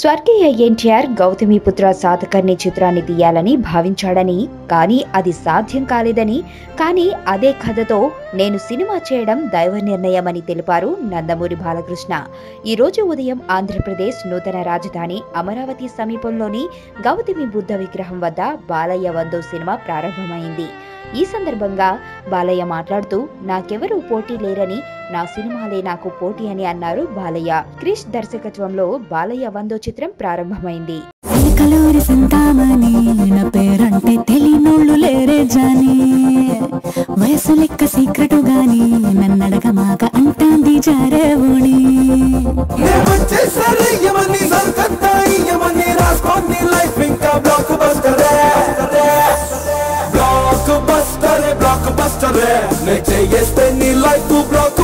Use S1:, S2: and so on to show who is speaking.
S1: స్వర్గీయ ఎన్టీఆర్ గౌతమిపుత్ర సాతకర్ణి చిత్రాన్ని తీయాలని భావించాడని, కానీ అది సాధ్యం కాలేదని, కానీ అదే కథతో నేను సినిమా చేయడం దైవ నిర్ణయమని తెలిపారు నందమూరి బాలకృష్ణ. ఈ రోజు ఉదయం ఆంధ్రప్రదేశ్ నూతన రాజధాని అమరావతి సమీపంలోని గౌతమి బుద్ధ విగ్రహం వద్ద బాలయ్య 100వ సినిమా ప్రారంభమైంది. ఈ సందర్భంగా బాలయ్య మాట్లాడుతూ, నాకెవరూ పోటీ లేరని, నా సినిమాలే నాకు పోటీ అని అన్నారు బాలయ్య. క్రిష్ దర్శకత్వంలో బాలయ్య 100వ చిత్రం ప్రారంభమైంది.
S2: వయసు లెక్క సీక్రెటు గాని నన్నడగ మాక అంటాంది జారేవుని
S3: బ్లాక్ బస్టర్ నే చేస్తే నీ లైఫ్ బ్లాక్